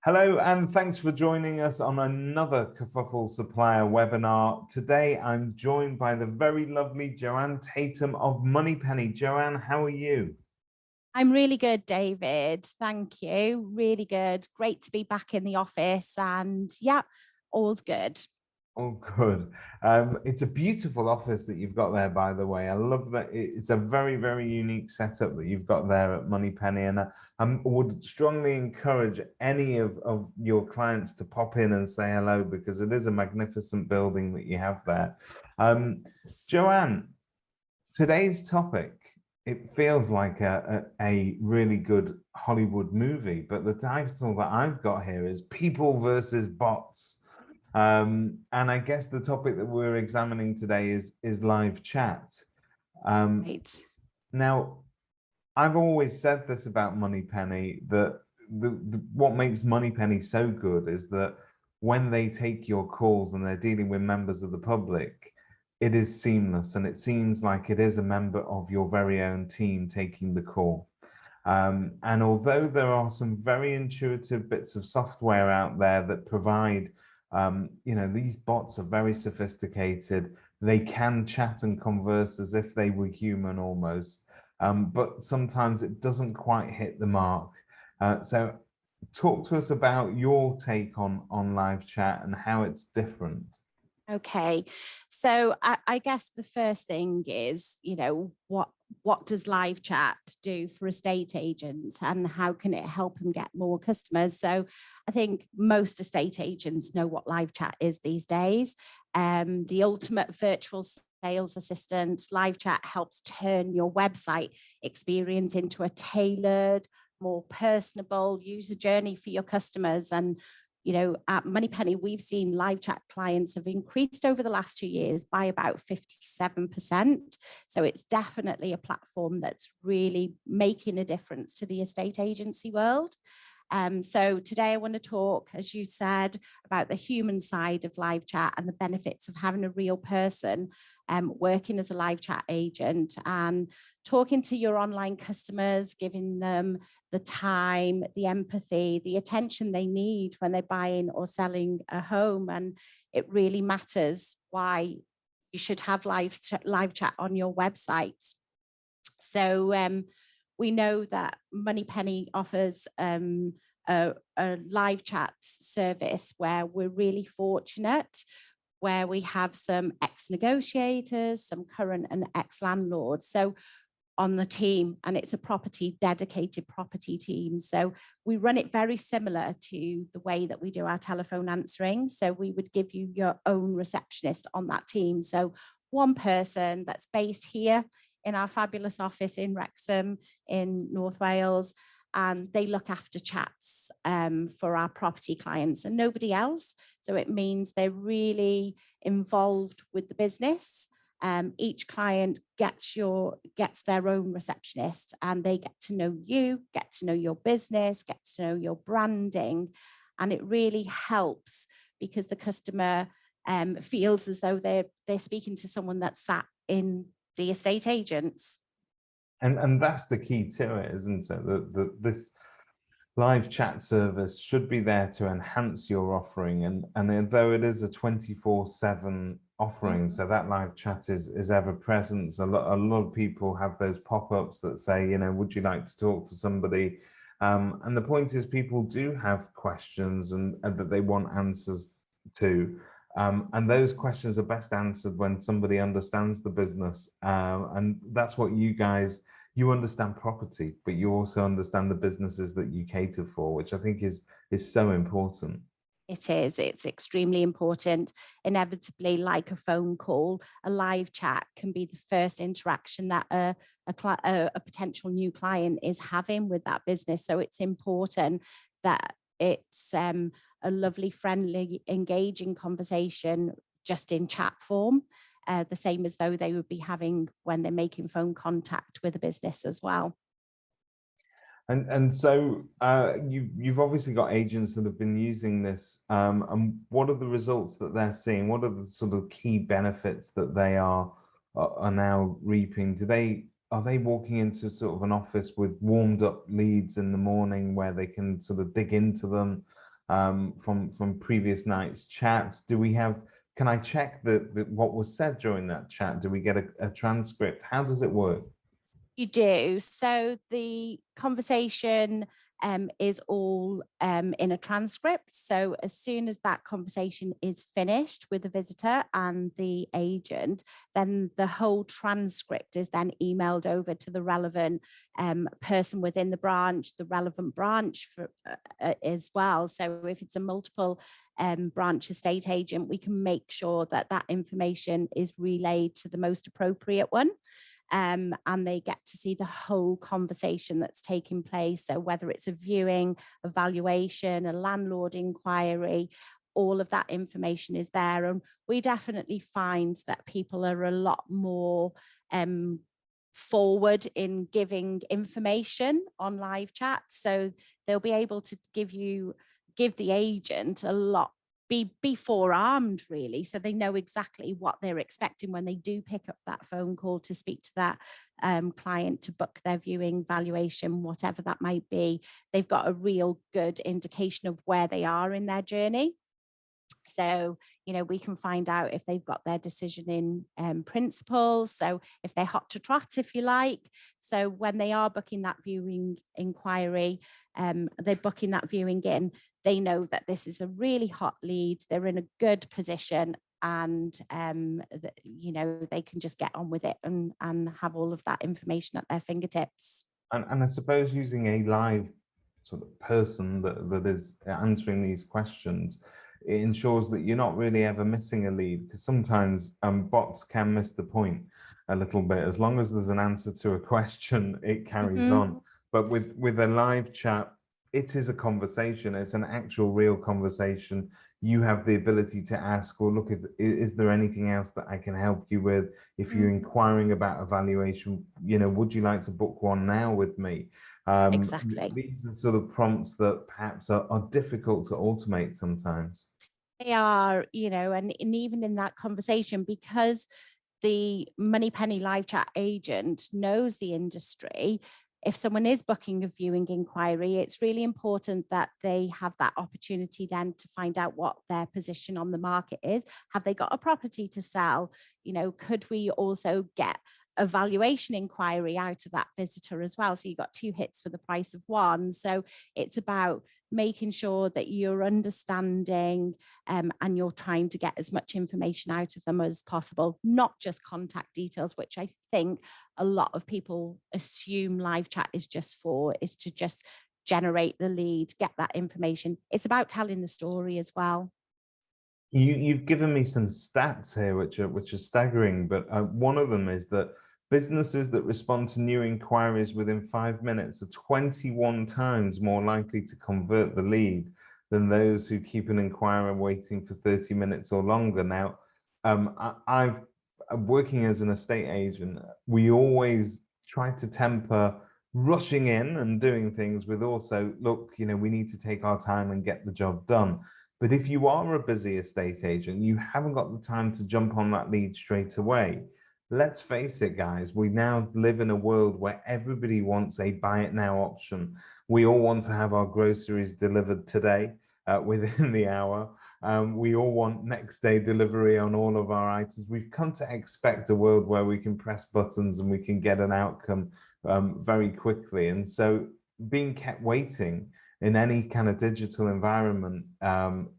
Hello, and thanks for joining us on another Kerfuffle Supplier webinar. Today, I'm joined by the very lovely Joanne Tatum of Moneypenny. Joanne, how are you? I'm really good, David. Thank you. Really good. Great to be back in the office. And yeah, all's good. Oh, good. It's a beautiful office that you've got there, by the way. I love that. It's a very, very unique setup that you've got there at Moneypenny. And I would strongly encourage any of your clients to pop in and say hello because it is a magnificent building that you have there. Joanne, today's topic, it feels like a really good Hollywood movie, but the title that I've got here is People versus Bots. And I guess the topic that we're examining today is live chat. Right. Now, I've always said this about Moneypenny, that what makes Moneypenny so good is that when they take your calls and they're dealing with members of the public, it is seamless and it seems like it is a member of your very own team taking the call. And although there are some very intuitive bits of software out there that provide, these bots are very sophisticated. They can chat and converse as if they were human almost, but sometimes it doesn't quite hit the mark. So talk to us about your take on live chat and how it's different. Okay. So I guess the first thing is, what does live chat do for estate agents and how can it help them get more customers? So I think most estate agents know what live chat is these days. The ultimate virtual sales assistant. Live chat helps turn your website experience into a tailored, more personable user journey for your customers. And at Moneypenny, we've seen live chat clients have increased over the last 2 years by about 57%. So it's definitely a platform that's really making a difference to the estate agency world. So today I want to talk, as you said, about the human side of live chat and the benefits of having a real person working as a live chat agent and talking to your online customers, giving them the time, the empathy, the attention they need when they're buying or selling a home. And it really matters why you should have live chat on your website. So we know that Moneypenny offers a live chat service where we're really fortunate, where we have some ex-negotiators, some current and ex-landlords. So on the team, and it's a dedicated property team. So we run it very similar to the way that we do our telephone answering. So we would give you your own receptionist on that team. So one person that's based here in our fabulous office in Wrexham in North Wales, and they look after chats for our property clients and nobody else. So it means they're really involved with the business. Each client gets their own receptionist and they get to know you, get to know your business, get to know your branding. And it really helps because the customer feels as though they're speaking to someone that's sat in the estate agents. And that's the key to it, isn't it? This live chat service should be there to enhance your offering. And though it is a 24/7 offering, so that live chat is ever present. A lot of people have those pop-ups that say, would you like to talk to somebody? And the point is people do have questions and that they want answers to. And those questions are best answered when somebody understands the business. And that's what you understand property, but you also understand the businesses that you cater for, which I think is so important. It is. It's extremely important. Inevitably, like a phone call, a live chat can be the first interaction that a potential new client is having with that business. So it's important that it's a lovely, friendly, engaging conversation just in chat form, the same as though they would be having when they're making phone contact with a business as well. And so you've obviously got agents that have been using this. And what are the results that they're seeing? What are the sort of key benefits that they are now reaping? Are they walking into sort of an office with warmed up leads in the morning where they can sort of dig into them? from previous nights' chats? Do we have? Can I check what was said during that chat? Do we get a transcript? How does it work? You do. So the conversation is all in a transcript. So as soon as that conversation is finished with the visitor and the agent, then the whole transcript is then emailed over to the relevant person within the branch, the relevant branch as well. So if it's a multiple branch estate agent, we can make sure that that information is relayed to the most appropriate one. And they get to see the whole conversation that's taking place. So whether it's a viewing, a valuation, a landlord inquiry, all of that information is there. And we definitely find that people are a lot more forward in giving information on live chat. So they'll be able to give the agent a lot, be forearmed really, so they know exactly what they're expecting when they do pick up that phone call to speak to that client to book their viewing, valuation, whatever that might be. They've got a real good indication of where they are in their journey. So, we can find out if they've got their decision in principle. So if they're hot to trot, if you like. So when they are booking that viewing inquiry, they're booking that viewing in, they know that this is a really hot lead. They're in a good position and, they can just get on with it and have all of that information at their fingertips. And I suppose using a live sort of person that is answering these questions, it ensures that you're not really ever missing a lead, because sometimes bots can miss the point a little bit. As long as there's an answer to a question, it carries on. But with a live chat, it is a conversation. It's an actual real conversation. You have the ability to ask, well, look, is there anything else that I can help you with? If you're inquiring about a valuation, would you like to book one now with me? Exactly. These are sort of prompts that perhaps are difficult to automate sometimes. They are, and even in that conversation, because the Moneypenny live chat agent knows the industry, if someone is booking a viewing inquiry, it's really important that they have that opportunity then to find out what their position on the market is. Have they got a property to sell? Could we also get a valuation inquiry out of that visitor as well? So you got two hits for the price of one. So it's about making sure that you're understanding and you're trying to get as much information out of them as possible, not just contact details, which I think a lot of people assume live chat is to just generate the lead, get that information. It's about telling the story as well. You've given me some stats here, which are staggering, but one of them is that businesses that respond to new inquiries within 5 minutes are 21 times more likely to convert the lead than those who keep an inquiry waiting for 30 minutes or longer. Now, I'm working as an estate agent. We always try to temper rushing in and doing things with also, look, we need to take our time and get the job done. But if you are a busy estate agent, you haven't got the time to jump on that lead straight away. Let's face it, guys, we now live in a world where everybody wants a buy it now option. We all want to have our groceries delivered today within the hour. We all want next day delivery on all of our items. We've come to expect a world where we can press buttons and we can get an outcome very quickly. And so being kept waiting in any kind of digital environment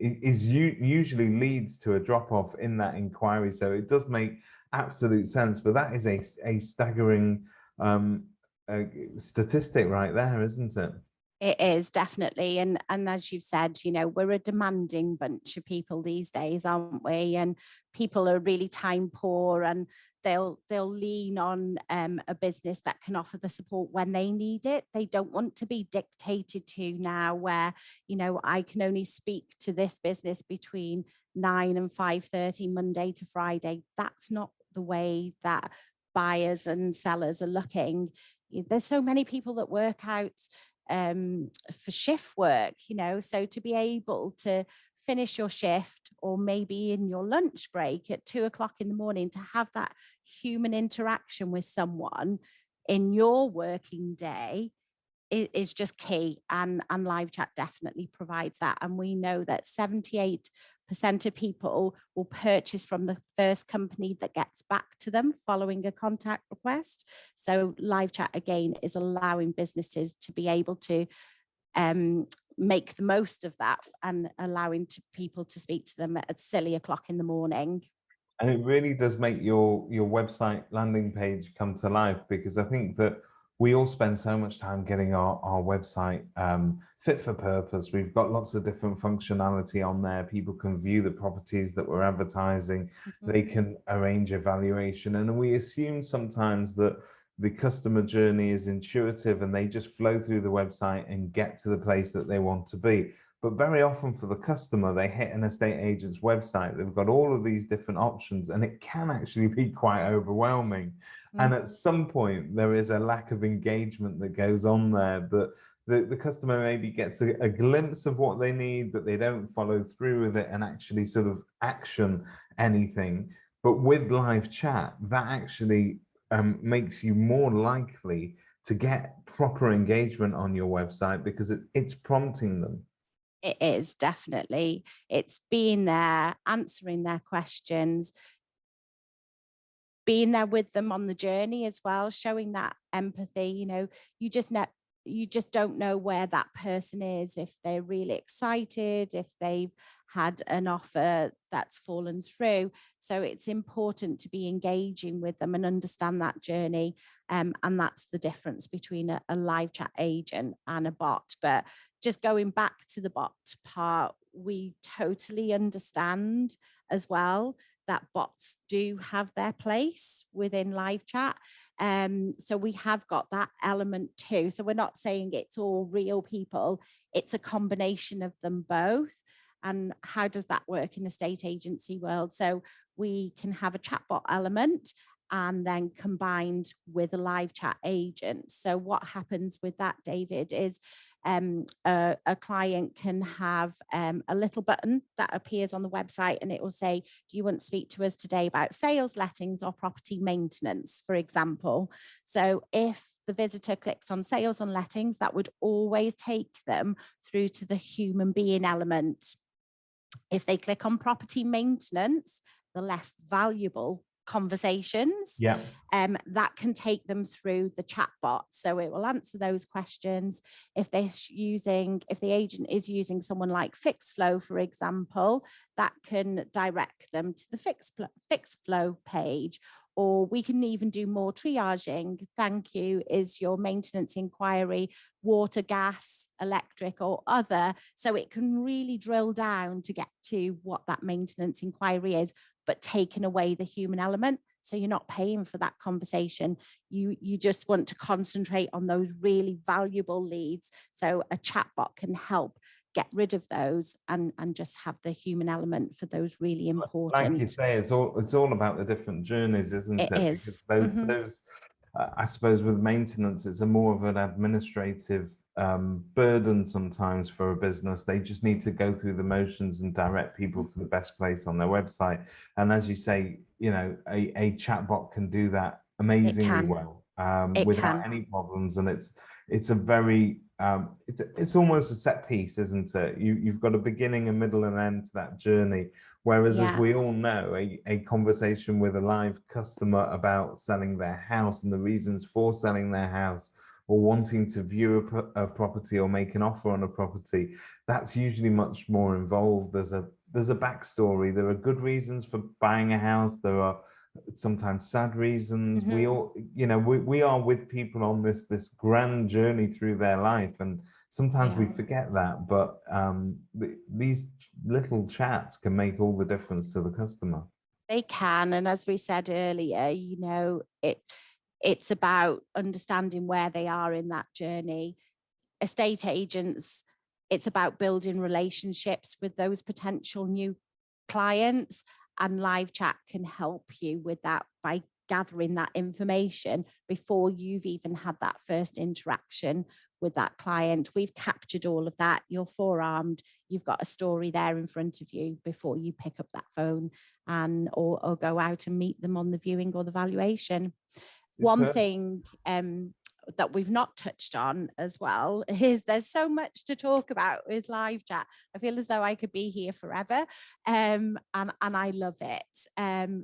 usually leads to a drop off in that inquiry. So it does make absolute sense, but that is a staggering statistic right there, isn't it? It is definitely. And as you've said, we're a demanding bunch of people these days, aren't we? And people are really time poor and they'll lean on a business that can offer the support when they need it. They don't want to be dictated to now where, I can only speak to this business between 9 and 5:30 Monday to Friday. That's not the way that buyers and sellers are looking. There's so many people that work out for shift work, so to be able to finish your shift or maybe in your lunch break at 2 o'clock in the morning to have that human interaction with someone in your working day is just key, and live chat definitely provides that. And we know that 78% of people will purchase from the first company that gets back to them following a contact request. So live chat again is allowing businesses to be able to make the most of that, and allowing people to speak to them at silly o'clock in the morning. And it really does make your website landing page come to life, because I think that we all spend so much time getting our website fit for purpose. We've got lots of different functionality on there. People can view the properties that we're advertising. They can arrange evaluation. And we assume sometimes that the customer journey is intuitive and they just flow through the website and get to the place that they want to be. But very often for the customer, they hit an estate agent's website. They've got all of these different options, and it can actually be quite overwhelming. And at some point, there is a lack of engagement that goes on there, that the customer maybe gets a glimpse of what they need, but they don't follow through with it and actually sort of action anything. But with live chat, that actually makes you more likely to get proper engagement on your website, because it's prompting them. It is definitely, it's being there, answering their questions, being there with them on the journey as well, showing that empathy. You just don't know where that person is, if they're really excited, if they've had an offer that's fallen through. So it's important to be engaging with them and understand that journey. And that's the difference between a live chat agent and a bot. But just going back to the bot part, we totally understand as well that bots do have their place within live chat. So we have got that element too. So we're not saying it's all real people, it's a combination of them both. And how does that work in the estate agency world? So we can have a chatbot element, and then combined with a live chat agent. So what happens with that, David, is a client can have a little button that appears on the website, and it will say, do you want to speak to us today about sales, lettings, or property maintenance, for example. So if the visitor clicks on sales and lettings, that would always take them through to the human being element. If they click on property maintenance, the less valuable conversations, that can take them through the chatbot. So it will answer those questions. If the agent is using someone like FixFlow, for example, that can direct them to the FixFlow page. Or we can even do more triaging. Thank you, is your maintenance inquiry water, gas, electric, or other? So it can really drill down to get to what that maintenance inquiry is, but taking away the human element. So you're not paying for that conversation. You just want to concentrate on those really valuable leads. So a chatbot can help get rid of those and just have the human element for those really important. Like you say, it's all about the different journeys, isn't it? It is. Because those I suppose with maintenance, it's a more of an administrative burden sometimes for a business. They just need to go through the motions and direct people to the best place on their website. And as you say, a chatbot can do that amazingly well without any problems. And it's a very it's almost a set piece, isn't it? You've got a beginning, a middle, and end to that journey. Whereas, as we all know, a conversation with a live customer about selling their house and the reasons for selling their house, or wanting to view a property or make an offer on a property, that's usually much more involved. There's a backstory. There are good reasons for buying a house. There are sometimes sad reasons. We all, we are with people on this grand journey through their life, and sometimes we forget that. But these little chats can make all the difference to the customer. They can, and as we said earlier, it's about understanding where they are in that journey. Estate agents, it's about building relationships with those potential new clients, and live chat can help you with that by gathering that information before you've even had that first interaction with that client. We've captured all of that. You're forearmed. You've got a story there in front of you before you pick up that phone or go out and meet them on the viewing or the valuation. One thing that we've not touched on as well is there's so much to talk about with live chat. I feel as though I could be here forever, and I love it.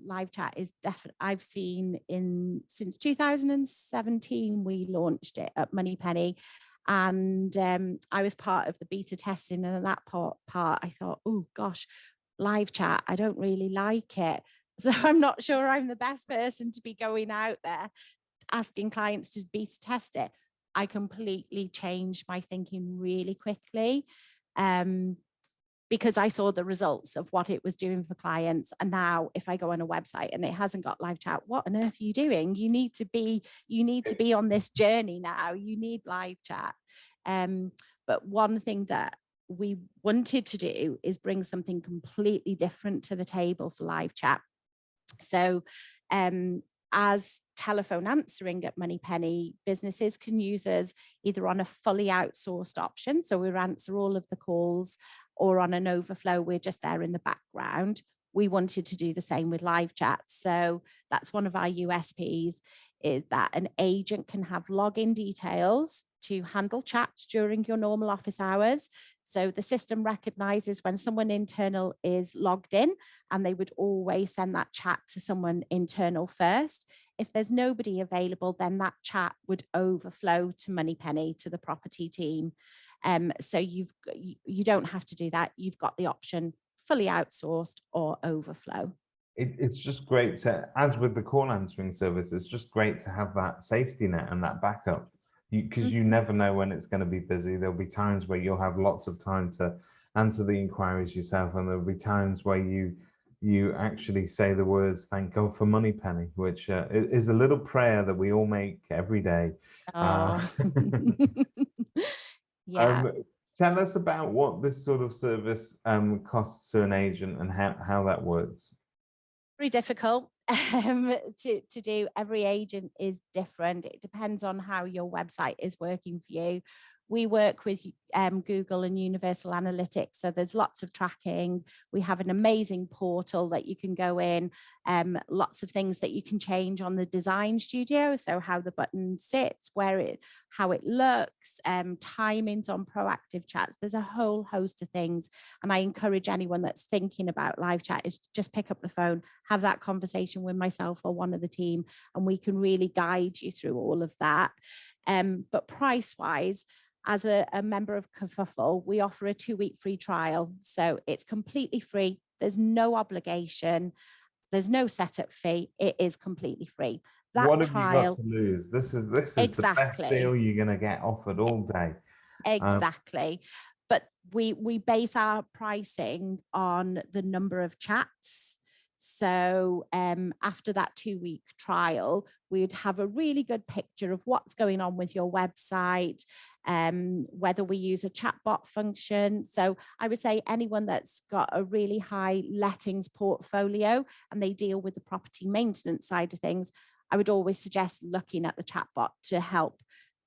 Live chat is definitely, I've seen since 2017 we launched it at Moneypenny, and I was part of the beta testing, and at that part I thought, oh gosh, live chat, I don't really like it. So I'm not sure I'm the best person to be going out there asking clients to beta test it. I completely changed my thinking really quickly, because I saw the results of what it was doing for clients. And now if I go on a website and it hasn't got live chat, what on earth are you doing? You need to be on this journey now. You need live chat. But one thing that we wanted to do is bring something completely different to the table for live chat. So as telephone answering at Moneypenny, businesses can use us either on a fully outsourced option, so we answer all of the calls, or on an overflow, we're just there in the background. We wanted to do the same with live chat. So that's one of our USPs, is that an agent can have login details to handle chat during your normal office hours. So the system recognizes when someone internal is logged in, and they would always send that chat to someone internal first. If there's nobody available, then that chat would overflow to Moneypenny, to the property team. So you don't have to do that. You've got the option fully outsourced or overflow. It's just great to, as with the call answering service, it's just great to have that safety net and that backup, because you never know when it's going to be busy. There'll be times where you'll have lots of time to answer the inquiries yourself, and there'll be times where you actually say the words "Thank God for Moneypenny," which is a little prayer that we all make every day. Oh. Yeah. Tell us about what this sort of service costs to an agent, and how that works. Very difficult to do. Every agent is different. It depends on how your website is working for you. We work with Google and Universal Analytics, so there's lots of tracking. We have an amazing portal that you can go in, lots of things that you can change on the design studio, so how the button sits, how it looks, timings on proactive chats. There's a whole host of things, and I encourage anyone that's thinking about live chat is just pick up the phone, have that conversation with myself or one of the team, and we can really guide you through all of that. But price-wise, as a member of Kerfuffle, we offer a 2-week free trial. So it's completely free. There's no obligation. There's no setup fee. It is completely free. That What have trial, you got to lose? This is the best exactly, deal you're going to get offered all day. exactly. But we base our pricing on the number of chats. So after that 2-week trial, we'd have a really good picture of what's going on with your website, whether we use a chatbot function. So I would say anyone that's got a really high lettings portfolio and they deal with the property maintenance side of things, I would always suggest looking at the chatbot to help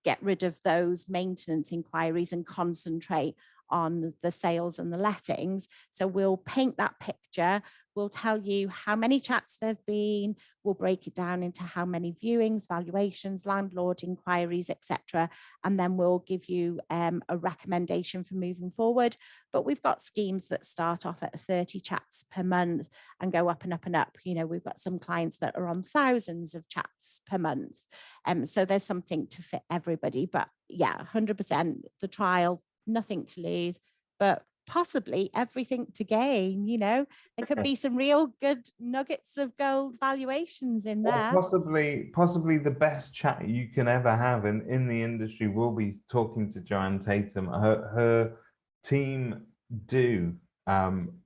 get rid of those maintenance inquiries and concentrate on the sales and the lettings. So we'll paint that picture. We'll tell you how many chats there've been. We'll break it down into how many viewings, valuations, landlord inquiries, etc. And then we'll give you a recommendation for moving forward. But we've got schemes that start off at 30 chats per month and go up and up and up. You know, we've got some clients that are on thousands of chats per month. So there's something to fit everybody. But yeah, 100% the trial, nothing to lose, but possibly everything to gain. You know, there could be some real good nuggets of gold valuations in there. Possibly the best chat you can ever have in the industry will be talking to Joanne Tatum. Her team do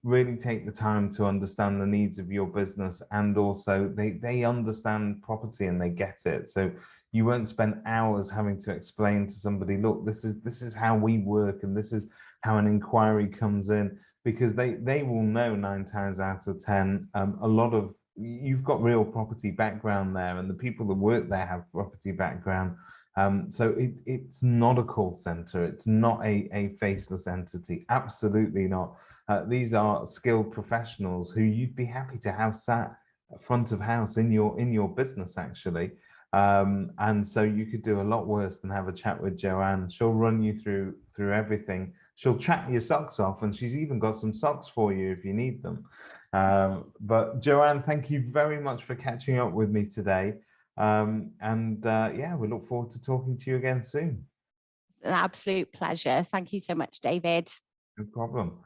really take the time to understand the needs of your business, and also they understand property and they get it. So you won't spend hours having to explain to somebody, look, this is how we work, and this is how an inquiry comes in, because they will know 9 times out of 10. A lot of, you've got real property background there, and the people that work there have property background. So it's not a call center. It's not a faceless entity. Absolutely not. These are skilled professionals who you'd be happy to have sat front of house in your business, actually. And so you could do a lot worse than have a chat with Joanne. She'll run you through everything. She'll chat your socks off, and she's even got some socks for you if you need them. But Joanne, thank you very much for catching up with me today. Yeah, we look forward to talking to you again soon. It's an absolute pleasure. Thank you so much, David. No problem.